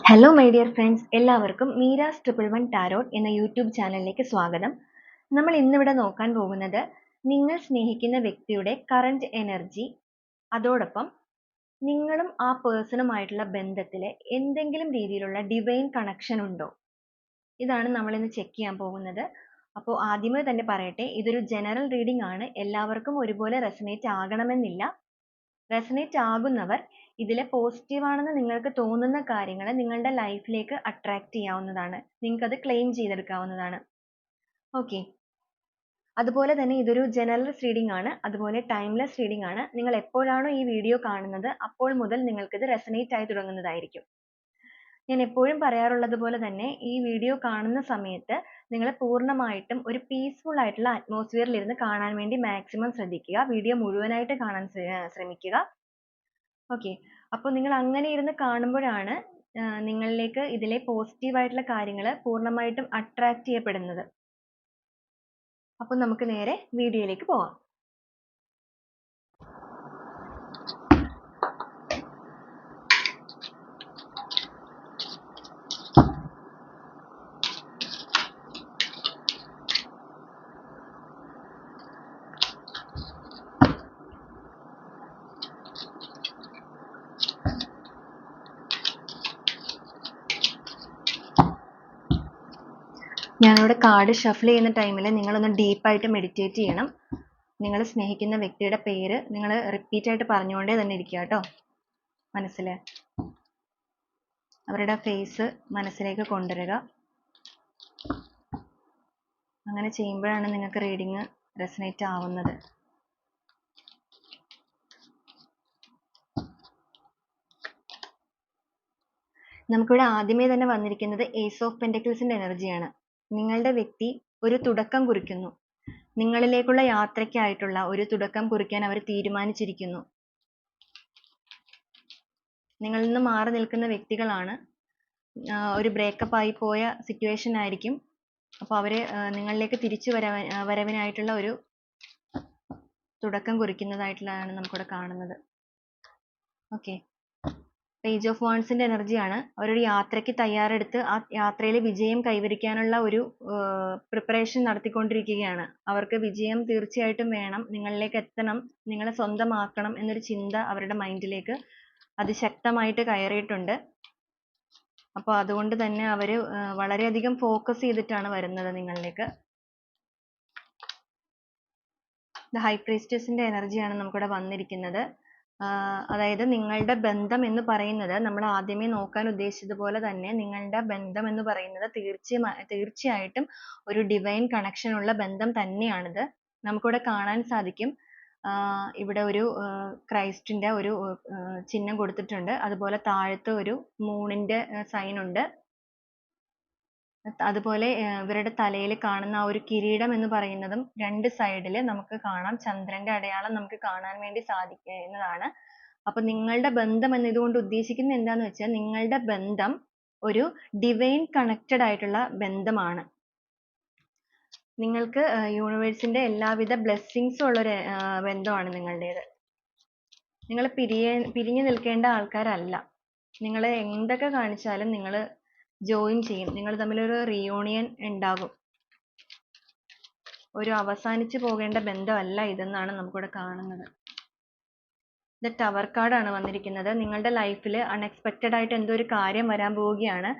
Hello my dear friends, എല്ലാവർക്കും Meera's 111 tarot എന്ന YouTube ചാനലിലേക്ക് സ്വാഗതം. നമ്മൾ ഇന്നിവിടെ നോക്കാൻ പോകുന്നത് നിങ്ങൾ സ്നേഹിക്കുന്ന വ്യക്തിയുടെ കറന്റ് എനർജി, അതോടൊപ്പം നിങ്ങളും ആ പേഴ്സണുമായിട്ടുള്ള ബന്ധത്തിൽ എന്തെങ്കിലും രീതിയിലുള്ള ഡിവൈൻ കണക്ഷൻ ഉണ്ടോ, ഇതാണ് നമ്മൾ ഇന്ന് ചെക്ക് ചെയ്യാൻ പോകുന്നത്. അപ്പോൾ ആദ്യമേ തന്നെ പറയട്ടെ, ഇതൊരു ജനറൽ റീഡിംഗ് ആണ്. എല്ലാവർക്കും ഒരുപോലെ റെസനേറ്റ് ആകണമെന്നില്ല. റെസനേറ്റ് ആകുന്നവർ ഇതിലെ പോസിറ്റീവ് ആണെന്ന് നിങ്ങൾക്ക് തോന്നുന്ന കാര്യങ്ങൾ നിങ്ങളുടെ ലൈഫിലേക്ക് അട്രാക്ട് ചെയ്യാവുന്നതാണ്. നിങ്ങൾക്ക് അത് ക്ലെയിം ചെയ്തെടുക്കാവുന്നതാണ്. ഓക്കെ, അതുപോലെ തന്നെ ഇതൊരു ജനറൽ റീഡിംഗ് ആണ്, അതുപോലെ ടൈംലെസ് റീഡിംഗ് ആണ്. നിങ്ങൾ എപ്പോഴാണോ ഈ വീഡിയോ കാണുന്നത് അപ്പോൾ മുതൽ നിങ്ങൾക്കിത് റെസനേറ്റ് ആയി തുടങ്ങുന്നതായിരിക്കും. ഞാൻ എപ്പോഴും പറയാറുള്ളത് പോലെ തന്നെ ഈ വീഡിയോ കാണുന്ന സമയത്ത് നിങ്ങൾ പൂർണ്ണമായിട്ടും ഒരു പീസ്ഫുൾ ആയിട്ടുള്ള അറ്റ്മോസ്ഫിയറിൽ ഇരുന്ന് കാണാൻ വേണ്ടി മാക്സിമം ശ്രദ്ധിക്കുക. വീഡിയോ മുഴുവനായിട്ട് കാണാൻ ശ്രമിക്കുക. ഓക്കെ, അപ്പോൾ നിങ്ങൾ അങ്ങനെ ഇരുന്ന് കാണുമ്പോഴാണ് നിങ്ങളിലേക്ക് ഇതിലെ പോസിറ്റീവ് ആയിട്ടുള്ള കാര്യങ്ങൾ പൂർണ്ണമായിട്ടും അട്രാക്ട് ചെയ്യപ്പെടുന്നത്. അപ്പോൾ നമുക്ക് നേരെ വീഡിയോയിലേക്ക് പോവാം. ഞാനിവിടെ കാർഡ് ഷഫിൾ ചെയ്യുന്ന ടൈമിൽ നിങ്ങളൊന്ന് ഡീപ്പായിട്ട് മെഡിറ്റേറ്റ് ചെയ്യണം. നിങ്ങൾ സ്നേഹിക്കുന്ന വ്യക്തിയുടെ പേര് നിങ്ങൾ റിപ്പീറ്റ് ആയിട്ട് പറഞ്ഞുകൊണ്ടേ തന്നെ ഇരിക്കുക കേട്ടോ. മനസ്സിൽ അവരുടെ ഫേസ് മനസ്സിലേക്ക് കൊണ്ടുവരിക. അങ്ങനെ ചെയ്യുമ്പോഴാണ് നിങ്ങൾക്ക് റീഡിങ് റെസനേറ്റ് ആവുന്നത്. നമുക്കിവിടെ ആദ്യമേ തന്നെ വന്നിരിക്കുന്നത് ഏസ് ഓഫ് പെന്റക്കിൾസിന്റെ എനർജിയാണ്. നിങ്ങളുടെ വ്യക്തി ഒരു തുടക്കം കുറിക്കുന്നു. നിങ്ങളിലേക്കുള്ള യാത്രയ്ക്കായിട്ടുള്ള ഒരു തുടക്കം കുറിക്കാൻ അവർ തീരുമാനിച്ചിരിക്കുന്നു. നിങ്ങളിൽ നിന്ന് മാറി നിൽക്കുന്ന വ്യക്തികളാണ്. ഒരു ബ്രേക്കപ്പ് ആയി പോയ സിറ്റുവേഷൻ ആയിരിക്കും. അപ്പോൾ അവര് നിങ്ങളിലേക്ക് തിരിച്ചു വരവിനായിട്ടുള്ള ഒരു തുടക്കം കുറിക്കുന്നതായിട്ടുള്ളതാണ് നമുക്കിവിടെ കാണുന്നത്. ഓക്കെ, പേജ് ഓഫ് വാൺസിന്റെ എനർജിയാണ്. അവരൊരു യാത്രയ്ക്ക് തയ്യാറെടുത്ത് ആ യാത്രയിൽ വിജയം കൈവരിക്കാനുള്ള ഒരു പ്രിപ്പറേഷൻ നടത്തിക്കൊണ്ടിരിക്കുകയാണ്. അവർക്ക് വിജയം തീർച്ചയായിട്ടും വേണം, നിങ്ങളിലേക്ക് എത്തണം, നിങ്ങളെ സ്വന്തമാക്കണം എന്നൊരു ചിന്ത അവരുടെ മൈൻഡിലേക്ക് അതിശക്തമായിട്ട് കയറിയിട്ടുണ്ട്. അപ്പോൾ അതുകൊണ്ട് തന്നെ അവര് വളരെയധികം ഫോക്കസ് ചെയ്തിട്ടാണ് വരുന്നത് നിങ്ങളിലേക്ക്. ഹൈ പ്രീസ്റ്റസിന്റെ എനർജിയാണ് നമുക്കിവിടെ വന്നിരിക്കുന്നത്. അതായത് നിങ്ങളുടെ ബന്ധം എന്ന് പറയുന്നത്, നമ്മൾ ആദ്യമേ നോക്കാൻ ഉദ്ദേശിച്ചതുപോലെ തന്നെ നിങ്ങളുടെ ബന്ധം എന്ന് പറയുന്നത് തീർച്ചയായിട്ടും ഒരു ഡിവൈൻ കണക്ഷൻ ഉള്ള ബന്ധം തന്നെയാണിത്. നമുക്കിവിടെ കാണാൻ സാധിക്കും. ഇവിടെ ഒരു ക്രൈസ്റ്റിന്റെ ഒരു ചിഹ്നം കൊടുത്തിട്ടുണ്ട്. അതുപോലെ താഴത്ത് ഒരു മൂണിന്റെ സൈൻ ഉണ്ട്. അതുപോലെ ഇവരുടെ തലയിൽ കാണുന്ന ആ ഒരു കിരീടം എന്ന് പറയുന്നതും രണ്ട് സൈഡിൽ നമുക്ക് കാണാം. ചന്ദ്രന്റെ അടയാളം നമുക്ക് കാണാൻ വേണ്ടി സാധിക്കുന്നതാണ്. അപ്പൊ നിങ്ങളുടെ ബന്ധം എന്നതുകൊണ്ട് ഉദ്ദേശിക്കുന്നത് എന്താന്ന് വെച്ചാൽ, നിങ്ങളുടെ ബന്ധം ഒരു ഡിവൈൻ കണക്റ്റഡ് ആയിട്ടുള്ള ബന്ധമാണ്. നിങ്ങൾക്ക് യൂണിവേഴ്സിന്റെ എല്ലാവിധ ബ്ലെസ്സിങ്സും ഉള്ളൊരു ബന്ധമാണ് നിങ്ങളുടേത്. നിങ്ങൾ പിരിഞ്ഞു നിൽക്കേണ്ട ആൾക്കാരല്ല. നിങ്ങൾ എന്തൊക്കെ കാണിച്ചാലും നിങ്ങൾ ജോയിൻ ചെയ്യും. നിങ്ങൾ തമ്മിലൊരു റിയൂണിയൻ ഉണ്ടാകും. ഒരു അവസാനിച്ചു പോകേണ്ട ബന്ധമല്ല ഇതെന്നാണ് നമുക്കിവിടെ കാണുന്നത്. ദ ടവർ കാർഡാണ് വന്നിരിക്കുന്നത്. നിങ്ങളുടെ ലൈഫിൽ അൺഎക്സ്പെക്റ്റഡ് ആയിട്ട് എന്തോ ഒരു കാര്യം വരാൻ പോവുകയാണ്.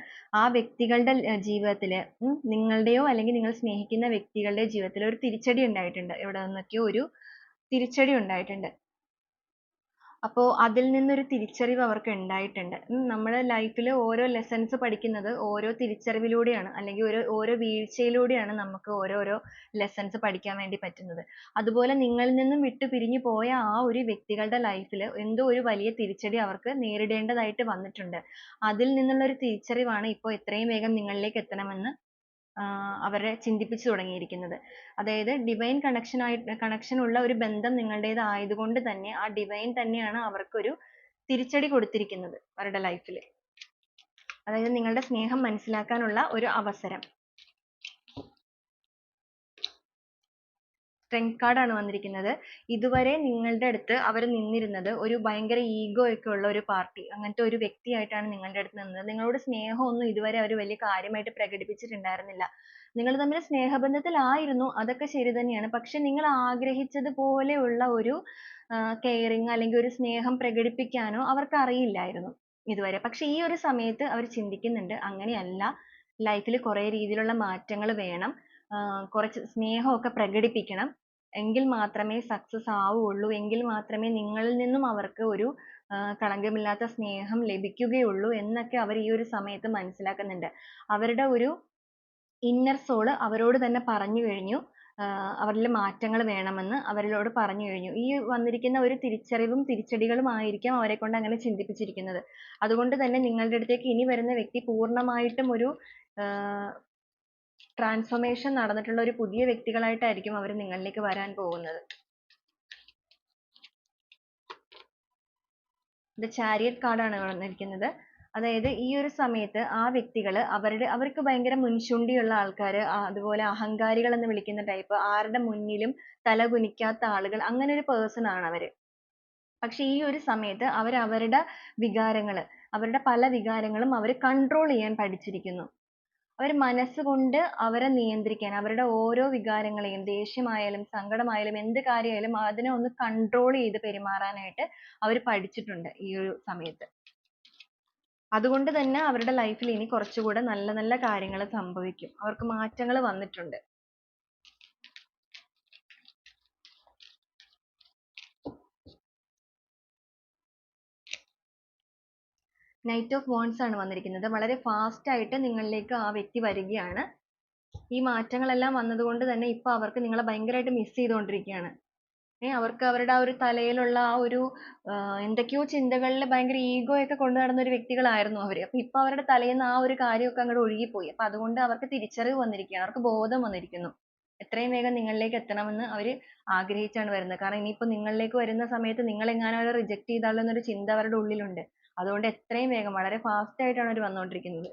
ആ വ്യക്തികളുടെ ജീവിതത്തിൽ, നിങ്ങളുടെയോ അല്ലെങ്കിൽ നിങ്ങൾ സ്നേഹിക്കുന്ന വ്യക്തികളുടെ ജീവിതത്തിൽ ഒരു തിരിച്ചടി ഉണ്ടായിട്ടുണ്ട്. എവിടെ നിന്നൊക്കെയോ ഒരു തിരിച്ചടി ഉണ്ടായിട്ടുണ്ട്. അപ്പോൾ അതിൽ നിന്നൊരു തിരിച്ചറിവ് അവർക്ക് ഉണ്ടായിട്ടുണ്ട്. നമ്മുടെ ലൈഫിൽ ഓരോ ലെസൺസ് പഠിക്കുന്നത് ഓരോ തിരിച്ചറിവിലൂടെയാണ്, അല്ലെങ്കിൽ ഓരോ വീഴ്ചയിലൂടെയാണ് നമുക്ക് ഓരോരോ ലെസൺസ് പഠിക്കാൻ വേണ്ടി പറ്റുന്നത്. അതുപോലെ നിങ്ങളിൽ നിന്നും വിട്ടു പിരിഞ്ഞു പോയ ആ ഒരു വ്യക്തികളുടെ ലൈഫിൽ എന്തോ ഒരു വലിയ തിരിച്ചടി അവർക്ക് നേരിടേണ്ടതായിട്ട് വന്നിട്ടുണ്ട്. അതിൽ നിന്നുള്ള ഒരു തിരിച്ചറിവാണ് ഇപ്പോൾ എത്രയും വേഗം നിങ്ങളിലേക്ക് എത്തണമെന്ന് അവരെ ചിന്തിപ്പിച്ചു തുടങ്ങിയിരിക്കുന്നത്. അതായത് ഡിവൈൻ കണക്ഷൻ ഉള്ള ഒരു ബന്ധം നിങ്ങളുടേത് ആയതുകൊണ്ട് തന്നെ ആ ഡിവൈൻ തന്നെയാണ് അവർക്കൊരു തിരിച്ചടി കൊടുത്തിരിക്കുന്നത് അവരുടെ ലൈഫിൽ. അതായത് നിങ്ങളുടെ സ്നേഹം മനസ്സിലാക്കാനുള്ള ഒരു അവസരം. സ്ട്രെങ്ത് കാർഡാണ് വന്നിരിക്കുന്നത്. ഇതുവരെ നിങ്ങളുടെ അടുത്ത് അവർ നിന്നിരുന്നത് ഒരു ഭയങ്കര ഈഗോ ഒക്കെ ഉള്ള ഒരു പാർട്ടി, അങ്ങനത്തെ ഒരു വ്യക്തിയായിട്ടാണ് നിങ്ങളുടെ അടുത്ത് നിന്നത്. നിങ്ങളോട് സ്നേഹമൊന്നും ഇതുവരെ അവർ വലിയ കാര്യമായിട്ട് പ്രകടിപ്പിച്ചിട്ടുണ്ടായിരുന്നില്ല. നിങ്ങൾ തമ്മിൽ സ്നേഹബന്ധത്തിലായിരുന്നു, അതൊക്കെ ശരി തന്നെയാണ്. പക്ഷെ നിങ്ങൾ ആഗ്രഹിച്ചത് പോലെയുള്ള ഒരു കെയറിങ് അല്ലെങ്കിൽ ഒരു സ്നേഹം പ്രകടിപ്പിക്കാനോ അവർക്ക് അറിയില്ലായിരുന്നു ഇതുവരെ. പക്ഷെ ഈ ഒരു സമയത്ത് അവർ ചിന്തിക്കുന്നുണ്ട്, അങ്ങനെയല്ല, ലൈഫിൽ കുറേ രീതിയിലുള്ള മാറ്റങ്ങൾ വേണം, കുറച്ച് സ്നേഹമൊക്കെ പ്രകടിപ്പിക്കണം, എങ്കിൽ മാത്രമേ സക്സസ് ആവുകയുള്ളൂ, എങ്കിൽ മാത്രമേ നിങ്ങളിൽ നിന്നും അവർക്ക് ഒരു കളങ്കമില്ലാത്ത സ്നേഹം ലഭിക്കുകയുള്ളൂ എന്നൊക്കെ അവർ ഈ ഒരു സമയത്ത് മനസ്സിലാക്കുന്നുണ്ട്. അവരുടെ ഒരു ഇന്നർ സോൾ അവരോട് തന്നെ പറഞ്ഞു കഴിഞ്ഞു, അവരിൽ മാറ്റങ്ങൾ വേണമെന്ന് അവരോട് പറഞ്ഞു കഴിഞ്ഞു. ഈ വന്നിരിക്കുന്ന ഒരു തിരിച്ചറിവും തിരിച്ചടികളും ആയിരിക്കാം അവരെ കൊണ്ട് അങ്ങനെ ചിന്തിപ്പിച്ചിരിക്കുന്നത്. അതുകൊണ്ട് തന്നെ നിങ്ങളുടെ അടുത്തേക്ക് ഇനി വരുന്ന വ്യക്തി പൂർണ്ണമായിട്ടും ഒരു ട്രാൻസ്ഫോർമേഷൻ നടന്നിട്ടുള്ള ഒരു പുതിയ വ്യക്തികളായിട്ടായിരിക്കും അവർ നിങ്ങളിലേക്ക് വരാൻ പോകുന്നത്. ദ ചാരിയറ്റ് കാർഡാണ് വന്നിരിക്കുന്നത്. അതായത് ഈ ഒരു സമയത്ത് ആ വ്യക്തികൾ അവർക്ക് ഭയങ്കര മുൻചുണ്ടിയുള്ള ആൾക്കാർ, അതുപോലെ അഹങ്കാരികൾ എന്ന് വിളിക്കുന്ന ടൈപ്പ്, ആരുടെ മുന്നിലും തല കുനിക്കാത്ത ആളുകൾ, അങ്ങനെ ഒരു പേഴ്സൺ ആണ് അവർ. പക്ഷെ ഈ ഒരു സമയത്ത് അവരുടെ വികാരങ്ങൾ, അവരുടെ പല വികാരങ്ങളും അവർ കൺട്രോൾ ചെയ്യാൻ പഠിച്ചിരിക്കുന്നു. അവർ മനസ്സുകൊണ്ട് അവരെ നിയന്ത്രിക്കാൻ, അവരുടെ ഓരോ വികാരങ്ങളെയും, ദേഷ്യമായാലും സങ്കടമായാലും എന്ത് കാര്യമായാലും അതിനെ ഒന്ന് കൺട്രോൾ ചെയ്ത് പെരുമാറാനായിട്ട് അവർ പഠിച്ചിട്ടുണ്ട് ഈ ഒരു സമയത്ത്. അതുകൊണ്ട് തന്നെ അവരുടെ ലൈഫിൽ ഇനി കുറച്ചുകൂടെ നല്ല നല്ല കാര്യങ്ങൾ സംഭവിക്കും, അവർക്ക് മാറ്റങ്ങൾ വന്നിട്ടുണ്ട്. നൈറ്റ് ഓഫ് വാൻഡ്സ് ആണ് വന്നിരിക്കുന്നത്. വളരെ ഫാസ്റ്റ് ആയിട്ട് നിങ്ങളിലേക്ക് ആ വ്യക്തി വരികയാണ്. ഈ മാറ്റങ്ങളെല്ലാം വന്നതുകൊണ്ട് തന്നെ ഇപ്പൊ അവർക്ക് നിങ്ങളെ ഭയങ്കരമായിട്ട് മിസ് ചെയ്തുകൊണ്ടിരിക്കുകയാണ്. അവർക്ക് അവരുടെ ആ ഒരു തലയിലുള്ള ആ ഒരു എന്തൊക്കെയോ ചിന്തകളിൽ ഭയങ്കര ഈഗോ ഒക്കെ കൊണ്ടു നടന്ന ഒരു വ്യക്തികളായിരുന്നു അവര്. അപ്പൊ ഇപ്പൊ അവരുടെ തലയിൽ നിന്ന് ആ ഒരു കാര്യമൊക്കെ അങ്ങോട്ട് ഒഴുകിപ്പോയി. അപ്പൊ അതുകൊണ്ട് അവർക്ക് തിരിച്ചറിവ് വന്നിരിക്കുകയാണ്, അവർക്ക് ബോധം വന്നിരിക്കുന്നു. എത്രയും വേഗം നിങ്ങളിലേക്ക് എത്തണമെന്ന് അവര് ആഗ്രഹിച്ചാണ് വരുന്നത്. കാരണം ഇനിയിപ്പോ നിങ്ങളിലേക്ക് വരുന്ന സമയത്ത് നിങ്ങൾ എങ്ങാനും അവരെ റിജക്ട് ചെയ്താലോ എന്നൊരു ചിന്ത അവരുടെ ഉള്ളിലുണ്ട്. അതുകൊണ്ട് എത്രയും വേഗം വളരെ ഫാസ്റ്റ് ആയിട്ടാണ് അവർ വന്നുകൊണ്ടിരിക്കുന്നത്.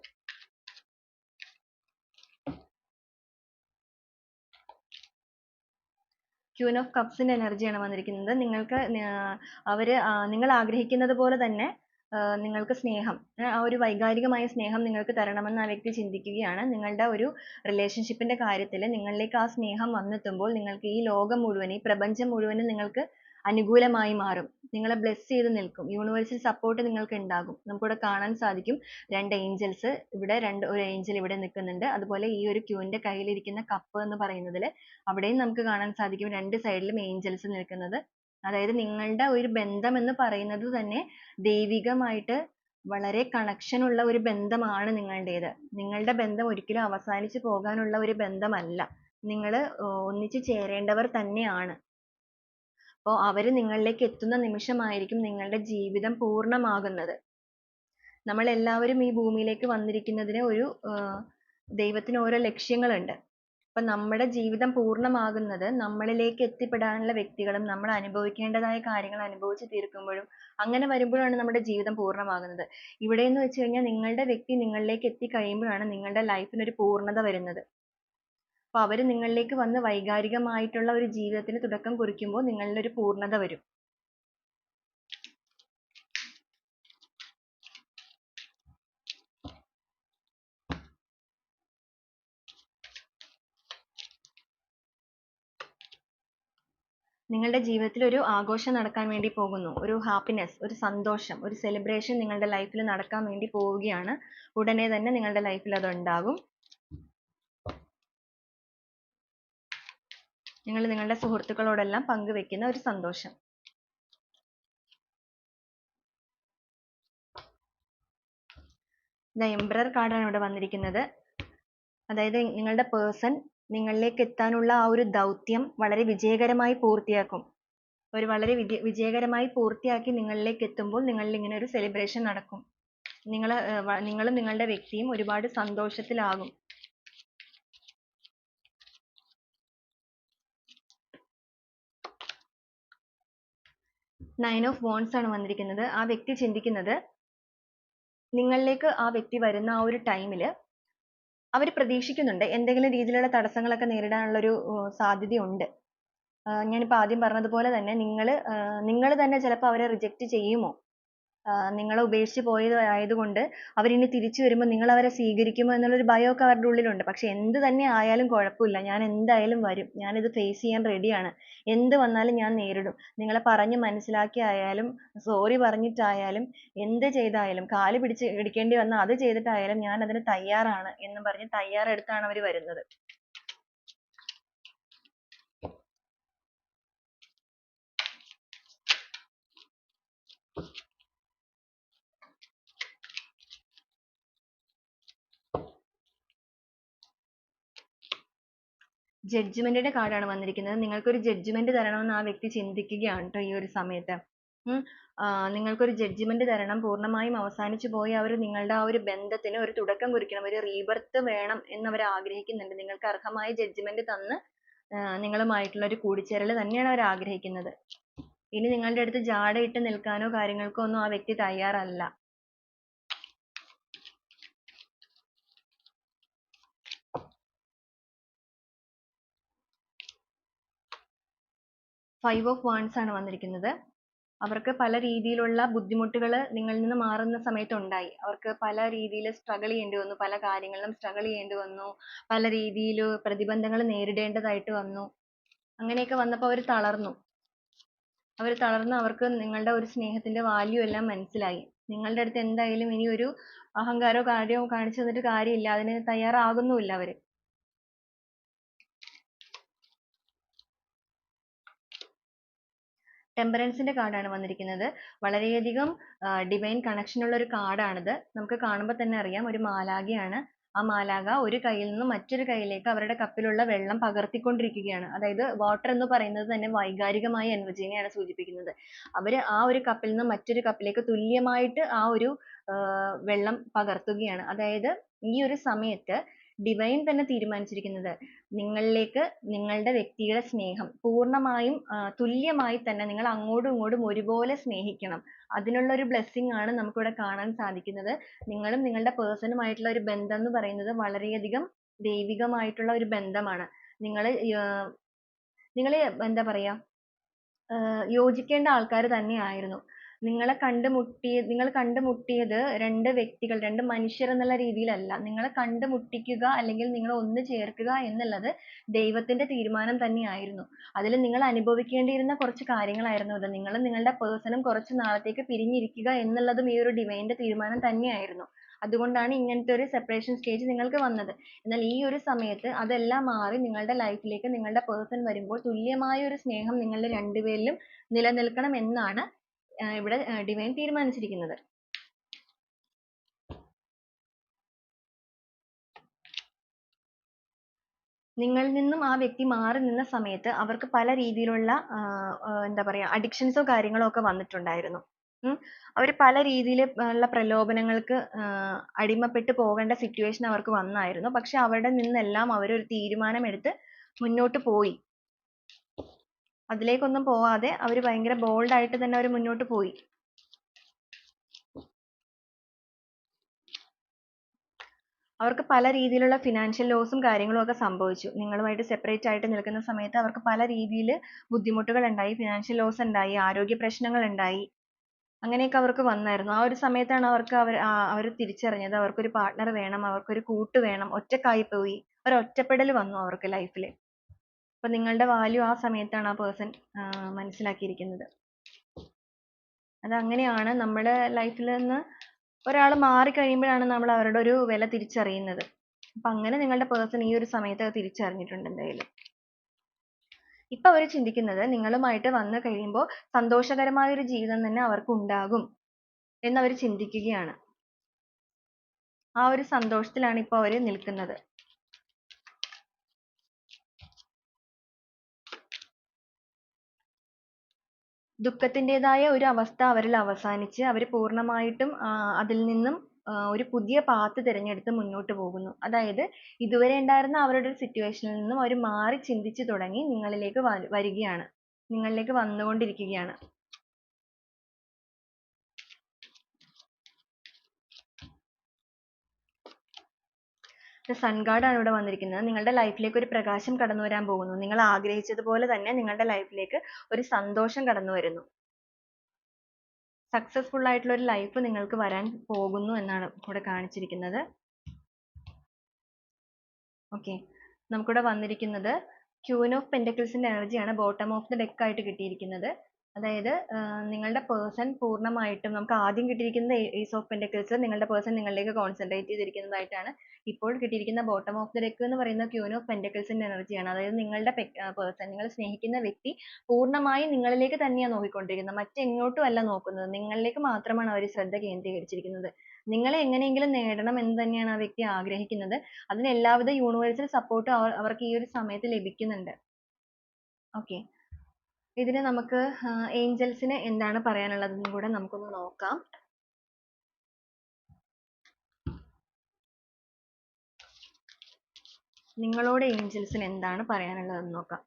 ക്യൂൻ ഓഫ് കപ്സിന്റെ എനർജിയാണ് വന്നിരിക്കുന്നത്. നിങ്ങൾക്ക് നിങ്ങൾ ആഗ്രഹിക്കുന്നത് പോലെ തന്നെ നിങ്ങൾക്ക് സ്നേഹം, ആ ഒരു വൈകാരികമായ സ്നേഹം നിങ്ങൾക്ക് തരണമെന്ന് ആ വ്യക്തി ചിന്തിക്കുകയാണ്. നിങ്ങളുടെ ഒരു റിലേഷൻഷിപ്പിന്റെ കാര്യത്തിൽ നിങ്ങളിലേക്ക് ആ സ്നേഹം വന്നെത്തുമ്പോൾ നിങ്ങൾക്ക് ഈ ലോകം മുഴുവൻ, ഈ പ്രപഞ്ചം മുഴുവനും നിങ്ങൾക്ക് അനുകൂലമായി മാറും. നിങ്ങളെ ബ്ലെസ് ചെയ്ത് നിൽക്കും. യൂണിവേഴ്സൽ സപ്പോർട്ട് നിങ്ങൾക്ക് ഉണ്ടാകും. നമുക്കിവിടെ കാണാൻ സാധിക്കും രണ്ട് ഏഞ്ചൽസ്, ഇവിടെ ഒരു ഏഞ്ചൽ ഇവിടെ നിൽക്കുന്നുണ്ട്. അതുപോലെ ഈ ഒരു ക്യൂവിന്റെ കയ്യിലിരിക്കുന്ന കപ്പ് എന്ന് പറയുന്നതിൽ അവിടെയും നമുക്ക് കാണാൻ സാധിക്കും രണ്ട് സൈഡിലും ഏഞ്ചൽസ് നിൽക്കുന്നത്. അതായത് നിങ്ങളുടെ ഒരു ബന്ധം എന്ന് പറയുന്നത് തന്നെ ദൈവികമായിട്ട് വളരെ കണക്ഷൻ ഉള്ള ഒരു ബന്ധമാണ് നിങ്ങളുടേത്. നിങ്ങളുടെ ബന്ധം ഒരിക്കലും അവസാനിച്ചു പോകാനുള്ള ഒരു ബന്ധമല്ല. നിങ്ങൾ ഒന്നിച്ചു ചേരേണ്ടവർ തന്നെയാണ്. അപ്പോൾ അവര് നിങ്ങളിലേക്ക് എത്തുന്ന നിമിഷമായിരിക്കും നിങ്ങളുടെ ജീവിതം പൂർണ്ണമാകുന്നത്. നമ്മൾ എല്ലാവരും ഈ ഭൂമിയിലേക്ക് വന്നിരിക്കുന്നതിന് ഒരു ദൈവത്തിന് ഓരോ ലക്ഷ്യങ്ങളുണ്ട്. അപ്പൊ നമ്മുടെ ജീവിതം പൂർണ്ണമാകുന്നത് നമ്മളിലേക്ക് എത്തിപ്പെടാനുള്ള വ്യക്തികളും നമ്മൾ അനുഭവിക്കേണ്ടതായ കാര്യങ്ങൾ അനുഭവിച്ച് തീർക്കുമ്പോഴും, അങ്ങനെ വരുമ്പോഴാണ് നമ്മുടെ ജീവിതം പൂർണ്ണമാകുന്നത്. ഇവിടെ എന്ന് വെച്ച് കഴിഞ്ഞാൽ നിങ്ങളുടെ വ്യക്തി നിങ്ങളിലേക്ക് എത്തിക്കഴിയുമ്പോഴാണ് നിങ്ങളുടെ ലൈഫിന് ഒരു പൂർണ്ണത വരുന്നത്. അപ്പൊ അവര് നിങ്ങളിലേക്ക് വന്ന് വൈകാരികമായിട്ടുള്ള ഒരു ജീവിതത്തിന് തുടക്കം കുറിക്കുമ്പോൾ നിങ്ങളിൽ ഒരു പൂർണ്ണത വരും. നിങ്ങളുടെ ജീവിതത്തിൽ ഒരു ആഘോഷം നടക്കാൻ വേണ്ടി പോകുന്നു. ഒരു ഹാപ്പിനെസ്, ഒരു സന്തോഷം, ഒരു സെലിബ്രേഷൻ നിങ്ങളുടെ ലൈഫിൽ നടക്കാൻ വേണ്ടി പോവുകയാണ്. ഉടനെ തന്നെ നിങ്ങളുടെ ലൈഫിൽ അത് ഉണ്ടാകും. നിങ്ങൾ നിങ്ങളുടെ സുഹൃത്തുക്കളോടെല്ലാം പങ്കുവെക്കുന്ന ഒരു സന്തോഷം. ദ എംപറർ കാർഡാണ് ഇവിടെ വന്നിരിക്കുന്നത്. അതായത് നിങ്ങളുടെ പേഴ്സൺ നിങ്ങളിലേക്ക് എത്താനുള്ള ആ ഒരു ദൗത്യം വളരെ വിജയകരമായി പൂർത്തിയാക്കും. വിജയകരമായി പൂർത്തിയാക്കി നിങ്ങളിലേക്ക് എത്തുമ്പോൾ നിങ്ങളിൽ ഇങ്ങനെ ഒരു സെലിബ്രേഷൻ നടക്കും. നിങ്ങളും നിങ്ങളുടെ വ്യക്തിയും ഒരുപാട് സന്തോഷത്തിലാകും. നയൻ ഓഫ് വാൻഡ്സ് ആണ് വന്നിരിക്കുന്നത്. ആ വ്യക്തി ചിന്തിക്കുന്നത് നിങ്ങളിലേക്ക് ആ വ്യക്തി വരുന്ന ആ ഒരു ടൈമിൽ അവർ പ്രതീക്ഷിക്കുന്നുണ്ട് എന്തെങ്കിലും രീതിയിലുള്ള തടസ്സങ്ങളൊക്കെ നേരിടാനുള്ള ഒരു സാധ്യതയുണ്ട്. ഞാനിപ്പോൾ ആദ്യം പറഞ്ഞതുപോലെ തന്നെ നിങ്ങൾ തന്നെ ചിലപ്പോൾ അവരെ റിജക്റ്റ് ചെയ്യുമോ? നിങ്ങളെ ഉപേക്ഷിച്ച് പോയത് ആയതുകൊണ്ട് അവരിനി തിരിച്ചു വരുമ്പോൾ നിങ്ങൾ അവരെ സ്വീകരിക്കുമോ എന്നുള്ളൊരു ഭയമൊക്കെ അവരുടെ ഉള്ളിലുണ്ട്. പക്ഷെ എന്ത് തന്നെ ആയാലും കുഴപ്പമില്ല. ഞാൻ എന്തായാലും വരും. ഞാനിത് ഫേസ് ചെയ്യാൻ റെഡിയാണ്. എന്ത് വന്നാലും ഞാൻ നേരിടും. നിങ്ങളെ പറഞ്ഞ് മനസ്സിലാക്കി ആയാലും സോറി പറഞ്ഞിട്ടായാലും എന്ത് ചെയ്തായാലും കാല് പിടിച്ച് ഇടിക്കേണ്ടി വന്നാൽ അത് ചെയ്തിട്ടായാലും ഞാൻ അതിന് തയ്യാറാണ് എന്ന് പറഞ്ഞ് തയ്യാറെടുത്താണ് അവർ വരുന്നത്. ജഡ്ജ്മെന്റിന്റെ കാർഡാണ് വന്നിരിക്കുന്നത്. നിങ്ങൾക്കൊരു ജഡ്ജ്മെന്റ് തരണമെന്ന് ആ വ്യക്തി ചിന്തിക്കുകയാണ് ട്ടോ ഈ ഒരു സമയത്ത്. നിങ്ങൾക്കൊരു ജഡ്ജ്മെന്റ് തരണം. പൂർണ്ണമായും അവസാനിച്ചു പോയ നിങ്ങളുടെ ആ ഒരു ബന്ധത്തിന് ഒരു തുടക്കം കുറിക്കണം. ഒരു റീബർത്ത് വേണം എന്ന് അവർ ആഗ്രഹിക്കുന്നുണ്ട്. നിങ്ങൾക്ക് അർഹമായ ജഡ്ജ്മെന്റ് തന്ന് നിങ്ങളുമായിട്ടുള്ള ഒരു കൂടിച്ചേരൽ തന്നെയാണ് അവർ ആഗ്രഹിക്കുന്നത്. ഇനി നിങ്ങളുടെ അടുത്ത് ജാടയിട്ട് നിൽക്കാനോ കാര്യങ്ങൾക്കോ ഒന്നും ആ വ്യക്തി തയ്യാറല്ല. 5 ഓഫ് വാണ്ട്സ് ആണ് വന്നിരിക്കുന്നത്. അവർക്ക് പല രീതിയിലുള്ള ബുദ്ധിമുട്ടുകൾ നിങ്ങളിൽ നിന്ന് മാറുന്ന സമയത്ത് ഉണ്ടായി. അവർക്ക് പല രീതിയിൽ സ്ട്രഗിൾ ചെയ്യേണ്ടി വന്നു. പല കാര്യങ്ങളിലും സ്ട്രഗിൾ ചെയ്യേണ്ടി വന്നു. പല രീതിയിൽ പ്രതിബന്ധങ്ങൾ നേരിടേണ്ടതായിട്ട് വന്നു. അങ്ങനെയൊക്കെ വന്നപ്പോൾ അവർ തളർന്നു. അവർക്ക് നിങ്ങളുടെ ഒരു സ്നേഹത്തിന്റെ വാല്യൂ എല്ലാം മനസ്സിലായി. നിങ്ങളുടെ അടുത്ത് എന്തായാലും ഇനി ഒരു അഹങ്കാരോ കാര്യമോ കാണിച്ചു തന്നിട്ട് കാര്യമില്ല. അതിന് തയ്യാറാകുന്നുമില്ല അവർ. ടെമ്പറൻസിന്റെ കാർഡാണ് വന്നിരിക്കുന്നത്. വളരെയധികം ഡിവൈൻ കണക്ഷൻ ഉള്ള ഒരു കാർഡാണിത്. നമുക്ക് കാണുമ്പോൾ തന്നെ അറിയാം ഒരു മാലാഖയാണ്. ആ മാലാഖ ഒരു കയ്യിൽ നിന്നും മറ്റൊരു കൈയിലേക്ക് അവരുടെ കപ്പിലുള്ള വെള്ളം പകർത്തിക്കൊണ്ടിരിക്കുകയാണ്. അതായത് വാട്ടർ എന്ന് പറയുന്നത് തന്നെ വൈകാരികമായ എനർജിനെയാണ് സൂചിപ്പിക്കുന്നത്. അവർ ആ ഒരു കപ്പിൽ നിന്നും മറ്റൊരു കപ്പിലേക്ക് തുല്യമായിട്ട് ആ ഒരു വെള്ളം പകർത്തുകയാണ്. അതായത് ഈ ഒരു സമയത്ത് ഡിവൈൻ തന്നെ തീരുമാനിച്ചിരിക്കുന്നത് നിങ്ങളിലേക്ക് നിങ്ങളുടെ വ്യക്തിയുടെ സ്നേഹം പൂർണ്ണമായും തുല്യമായി തന്നെ നിങ്ങൾ അങ്ങോട്ടും ഇങ്ങോട്ടും ഒരുപോലെ സ്നേഹിക്കണം. അതിനുള്ള ഒരു ബ്ലെസ്സിങ് ആണ് നമുക്കിവിടെ കാണാൻ സാധിക്കുന്നത്. നിങ്ങളും നിങ്ങളുടെ പേഴ്സണുമായിട്ടുള്ള ഒരു ബന്ധം എന്ന് പറയുന്നത് വളരെയധികം ദൈവികമായിട്ടുള്ള ഒരു ബന്ധമാണ്. നിങ്ങൾ നിങ്ങൾ എന്താ പറയാ യോജിക്കേണ്ട ആൾക്കാർ തന്നെയായിരുന്നു. നിങ്ങൾ കണ്ടുമുട്ടിയത് രണ്ട് വ്യക്തികൾ, രണ്ട് മനുഷ്യർ എന്നുള്ള രീതിയിലല്ല. നിങ്ങളെ കണ്ടുമുട്ടിക്കുക അല്ലെങ്കിൽ നിങ്ങൾ ഒന്ന് ചേർക്കുക എന്നുള്ളത് ദൈവത്തിന്റെ തീരുമാനം തന്നെയായിരുന്നു. അതിൽ നിങ്ങൾ അനുഭവിക്കേണ്ടിയിരുന്ന കുറച്ച് കാര്യങ്ങളായിരുന്നു അത്. നിങ്ങളും നിങ്ങളുടെ പേഴ്സണും കുറച്ച് നാളത്തേക്ക് പിരിഞ്ഞിരിക്കുക എന്നുള്ളതും ഈ ഒരു ഡിവൈന്റെ തീരുമാനം തന്നെയായിരുന്നു. അതുകൊണ്ടാണ് ഇങ്ങനത്തെ ഒരു സെപ്പറേഷൻ സ്റ്റേജ് നിങ്ങൾക്ക് വന്നത്. എന്നാൽ ഈ ഒരു സമയത്ത് അതെല്ലാം മാറി നിങ്ങളുടെ ലൈഫിലേക്ക് നിങ്ങളുടെ പേഴ്സൺ വരുമ്പോൾ തുല്യമായ ഒരു സ്നേഹം നിങ്ങളുടെ രണ്ടുപേരിലും നിലനിൽക്കണം എന്നാണ് ഇവിടെ ഡിവൈൻ തീരുമാനിച്ചിരിക്കുന്നത്. നിങ്ങളിൽ നിന്നും ആ വ്യക്തി മാറി നിന്ന സമയത്ത് അവർക്ക് പല രീതിയിലുള്ള എന്താ പറയാ അഡിക്ഷൻസോ കാര്യങ്ങളോ ഒക്കെ വന്നിട്ടുണ്ടായിരുന്നു. അവർ പല രീതിയിൽ ഉള്ള പ്രലോഭനങ്ങൾക്ക് അടിമപ്പെട്ടു പോകേണ്ട സിറ്റുവേഷൻ അവർക്ക് വന്നായിരുന്നു. പക്ഷെ അവിടെ നിന്നെല്ലാം അവർ ഒരു തീരുമാനം എടുത്ത് മുന്നോട്ട് പോയി. അതിലേക്കൊന്നും പോവാതെ അവർ ഭയങ്കര ബോൾഡ് ആയിട്ട് തന്നെ അവർ മുന്നോട്ട് പോയി. അവർക്ക് പല രീതിയിലുള്ള ഫിനാൻഷ്യൽ ലോസും കാര്യങ്ങളും ഒക്കെ സംഭവിച്ചു. നിങ്ങളുമായിട്ട് സെപ്പറേറ്റ് ആയിട്ട് നിൽക്കുന്ന സമയത്ത് അവർക്ക് പല രീതിയിൽ ബുദ്ധിമുട്ടുകൾ ഉണ്ടായി. ഫിനാൻഷ്യൽ ലോസ് ഉണ്ടായി, ആരോഗ്യ പ്രശ്നങ്ങൾ ഉണ്ടായി. അങ്ങനെയൊക്കെ അവർക്ക് വന്നായിരുന്നു. ആ ഒരു സമയത്താണ് അവർ തിരിച്ചറിഞ്ഞത് അവർക്കൊരു പാർട്ട്ണർ വേണം, അവർക്കൊരു കൂട്ട് വേണം. ഒറ്റക്കായി പോയി. ഒരു ഒറ്റപ്പെടൽ വന്നു അവർക്ക് ലൈഫിൽ. അപ്പൊ നിങ്ങളുടെ വാല്യൂ ആ സമയത്താണ് ആ പേഴ്സൺ മനസ്സിലാക്കിയിരിക്കുന്നത്. അതങ്ങനെയാണ്. നമ്മുടെ ലൈഫിൽ നിന്ന് ഒരാൾ മാറി കഴിയുമ്പോഴാണ് നമ്മൾ അവരുടെ ഒരു വില തിരിച്ചറിയുന്നത്. അപ്പൊ അങ്ങനെ നിങ്ങളുടെ പേഴ്സൺ ഈ ഒരു സമയത്ത് അത് തിരിച്ചറിഞ്ഞിട്ടുണ്ട് എന്തായാലും. ഇപ്പൊ അവർ ചിന്തിക്കുന്നത് നിങ്ങളുമായിട്ട് വന്നു കഴിയുമ്പോൾ സന്തോഷകരമായ ഒരു ജീവിതം തന്നെ അവർക്ക് ഉണ്ടാകും എന്നവർ ചിന്തിക്കുകയാണ്. ആ ഒരു സന്തോഷത്തിലാണ് ഇപ്പൊ അവർ നിൽക്കുന്നത്. ദുഃഖത്തിൻ്റെതായ ഒരു അവസ്ഥ അവരിൽ അവസാനിച്ച് അവർ പൂർണ്ണമായിട്ടും അതിൽ നിന്നും ഒരു പുതിയ പാത്ത് തിരഞ്ഞെടുത്ത് മുന്നോട്ട് പോകുന്നു. അതായത് ഇതുവരെ ഉണ്ടായിരുന്ന അവരുടെ ഒരു സിറ്റുവേഷനിൽ നിന്നും അവർ മാറി ചിന്തിച്ചു തുടങ്ങി നിങ്ങളിലേക്ക് വരികയാണ്. നിങ്ങളിലേക്ക് വന്നുകൊണ്ടിരിക്കുകയാണ്. സൺ ഗാർഡ് ആണ് ഇവിടെ വന്നിരിക്കുന്നത്. നിങ്ങളുടെ ലൈഫിലേക്ക് ഒരു പ്രകാശം കടന്നു വരാൻ പോകുന്നു. നിങ്ങൾ ആഗ്രഹിച്ചതുപോലെ തന്നെ നിങ്ങളുടെ ലൈഫിലേക്ക് ഒരു സന്തോഷം കടന്നു വരുന്നു. സക്സസ്ഫുൾ ആയിട്ടുള്ള ഒരു ലൈഫ് നിങ്ങൾക്ക് വരാൻ പോകുന്നു എന്നാണ് ഇവിടെ കാണിച്ചിരിക്കുന്നത്. ഓക്കെ, നമുക്കിവിടെ വന്നിരിക്കുന്നത് ക്യൂൻ ഓഫ് പെന്റക്കിൾസിന്റെ എനർജിയാണ് ബോട്ടം ഓഫ് ദ ഡെക്ക് ആയിട്ട് കിട്ടിയിരിക്കുന്നത്. അതായത് നിങ്ങളുടെ പേഴ്സൺ പൂർണ്ണമായിട്ടും, നമുക്ക് ആദ്യം കിട്ടിയിരിക്കുന്നത് ഏസ് ഓഫ് പെന്റക്കിൾസ്, നിങ്ങളുടെ പേഴ്സൺ നിങ്ങളിലേക്ക് കോൺസെൻട്രേറ്റ് ചെയ്തിരിക്കുന്നതായിട്ടാണ്. ഇപ്പോൾ കിട്ടിയിരിക്കുന്ന ബോട്ടം ഓഫ് ദ ഡെക്ക് എന്ന് പറയുന്ന ക്യൂൻ ഓഫ് പെന്റക്കിൾസിന്റെ എനർജിയാണ്. അതായത് നിങ്ങളുടെ പേഴ്സൺ, നിങ്ങൾ സ്നേഹിക്കുന്ന വ്യക്തി പൂർണ്ണമായും നിങ്ങളിലേക്ക് തന്നെയാണ് നോക്കിക്കൊണ്ടിരിക്കുന്നത്, മറ്റെങ്ങോട്ടും അല്ല നോക്കുന്നത്. നിങ്ങളിലേക്ക് മാത്രമാണ് അവർ ശ്രദ്ധ കേന്ദ്രീകരിച്ചിരിക്കുന്നത്. നിങ്ങളെ എങ്ങനെയെങ്കിലും നേടണം എന്ന് തന്നെയാണ് ആ വ്യക്തി ആഗ്രഹിക്കുന്നത്. അതിന് എല്ലാവിധ യൂണിവേഴ്സൽ സപ്പോർട്ടും അവർക്ക് ഈ ഒരു സമയത്ത് ലഭിക്കുന്നുണ്ട്. ഓക്കെ, ഇതിന് നമുക്ക് ഏഞ്ചൽസിന് എന്താണ് പറയാനുള്ളതെന്ന് കൂടെ നമുക്കൊന്ന് നോക്കാം. നിങ്ങളോട് ഏഞ്ചൽസിന് എന്താണ് പറയാനുള്ളതെന്ന് നോക്കാം.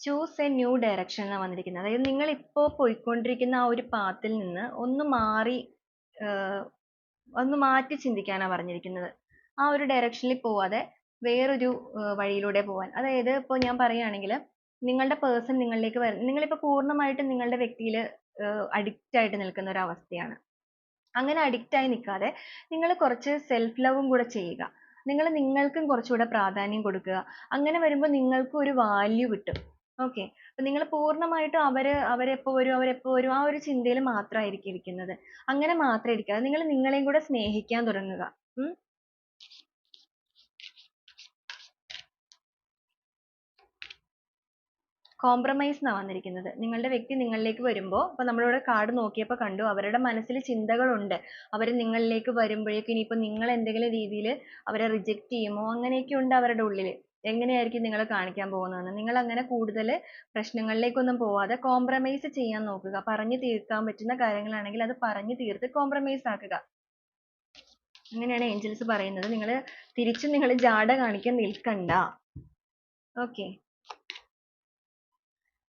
ചൂസ് എ ന്യൂ ഡയറക്ഷൻ എന്നാണ് വന്നിരിക്കുന്നത്. അതായത് നിങ്ങൾ ഇപ്പോൾ പോയിക്കൊണ്ടിരിക്കുന്ന ആ ഒരു പാത്തിൽ നിന്ന് ഒന്ന് മാറ്റി ചിന്തിക്കാനാണ് പറഞ്ഞിരിക്കുന്നത്. ആ ഒരു ഡയറക്ഷനിൽ പോവാതെ വേറൊരു വഴിയിലൂടെ പോവാൻ. അതായത് ഇപ്പോൾ ഞാൻ പറയുകയാണെങ്കിൽ, നിങ്ങളുടെ പേഴ്സൺ നിങ്ങളിലേക്ക് നിങ്ങളിപ്പോൾ പൂർണ്ണമായിട്ടും നിങ്ങളുടെ വ്യക്തിയിൽ അഡിക്റ്റ് ആയിട്ട് നിൽക്കുന്ന ഒരു അവസ്ഥയാണ്. അങ്ങനെ അഡിക്റ്റ് ആയി നിൽക്കാതെ നിങ്ങൾ കുറച്ച് സെൽഫ് ലവും കൂടെ ചെയ്യുക. നിങ്ങൾ നിങ്ങൾക്കും കുറച്ചുകൂടെ പ്രാധാന്യം കൊടുക്കുക. അങ്ങനെ വരുമ്പോൾ നിങ്ങൾക്കും ഒരു വാല്യൂ കിട്ടും. ഓക്കെ, അപ്പൊ നിങ്ങൾ പൂർണ്ണമായിട്ടും അവരെപ്പോ വരും ആ ഒരു ചിന്തയിൽ മാത്രമായിരിക്കും ഇരിക്കുന്നത്. അങ്ങനെ മാത്രം ഇരിക്കാതെ നിങ്ങൾ നിങ്ങളെയും കൂടെ സ്നേഹിക്കാൻ തുടങ്ങുക. കോംപ്രമൈസ് എന്നാണ് വന്നിരിക്കുന്നത്. നിങ്ങളുടെ വ്യക്തി നിങ്ങളിലേക്ക് വരുമ്പോൾ, ഇപ്പൊ നമ്മളിവിടെ കാർഡ് നോക്കിയപ്പോൾ കണ്ടു, അവരുടെ മനസ്സിൽ ചിന്തകളുണ്ട്. അവർ നിങ്ങളിലേക്ക് വരുമ്പോഴേക്കും ഇനിയിപ്പോൾ നിങ്ങൾ എന്തെങ്കിലും രീതിയിൽ അവരെ റിജക്റ്റ് ചെയ്യുമോ, അങ്ങനെയൊക്കെ ഉണ്ട് അവരുടെ ഉള്ളിൽ. എങ്ങനെയായിരിക്കും നിങ്ങൾ കാണിക്കാൻ പോകുന്നതെന്ന്. നിങ്ങൾ അങ്ങനെ കൂടുതൽ പ്രശ്നങ്ങളിലേക്കൊന്നും പോവാതെ കോംപ്രമൈസ് ചെയ്യാൻ നോക്കുക. പറഞ്ഞു തീർക്കാൻ പറ്റുന്ന കാര്യങ്ങളാണെങ്കിൽ അത് പറഞ്ഞു തീർത്ത് കോംപ്രമൈസ് ആക്കുക. അങ്ങനെയാണ് ഏഞ്ചൽസ് പറയുന്നത്. നിങ്ങൾ ജാട കാണിക്കാൻ നിൽക്കണ്ട. ഓക്കെ,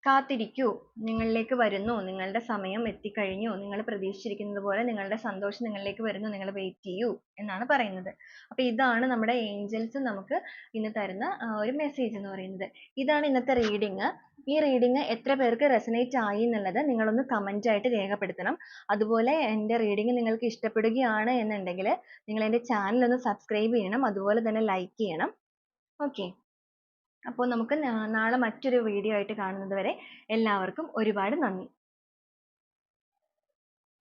കാത്തിരിക്കൂ, നിങ്ങളിലേക്ക് വരുന്നു, നിങ്ങളുടെ സമയം എത്തിക്കഴിഞ്ഞു, നിങ്ങൾ പ്രതീക്ഷിച്ചിരിക്കുന്നത് പോലെ നിങ്ങളുടെ സന്തോഷം നിങ്ങളിലേക്ക് വരുന്നു, നിങ്ങൾ വെയിറ്റ് ചെയ്യൂ എന്നാണ് പറയുന്നത്. അപ്പോൾ ഇതാണ് നമ്മുടെ ഏഞ്ചൽസ് നമുക്ക് ഇന്ന് തരുന്ന ഒരു മെസ്സേജ് എന്ന് പറയുന്നത്. ഇതാണ് ഇന്നത്തെ റീഡിങ്. ഈ റീഡിങ് എത്ര പേർക്ക് റെസനേറ്റ് ആയി എന്നുള്ളത് നിങ്ങളൊന്ന് കമന്റ് ആയിട്ട് രേഖപ്പെടുത്തണം. അതുപോലെ എൻ്റെ റീഡിങ് നിങ്ങൾക്ക് ഇഷ്ടപ്പെടുകയാണ് എന്നുണ്ടെങ്കിൽ നിങ്ങൾ എൻ്റെ ചാനൽ ഒന്ന് സബ്സ്ക്രൈബ് ചെയ്യണം, അതുപോലെ തന്നെ ലൈക്ക് ചെയ്യണം. ഓക്കെ, അപ്പോൾ നമുക്ക് നാളെ മറ്റൊരു വീഡിയോ ആയിട്ട് കാണുന്നത് വരെ എല്ലാവർക്കും ഒരുപാട് നന്ദി.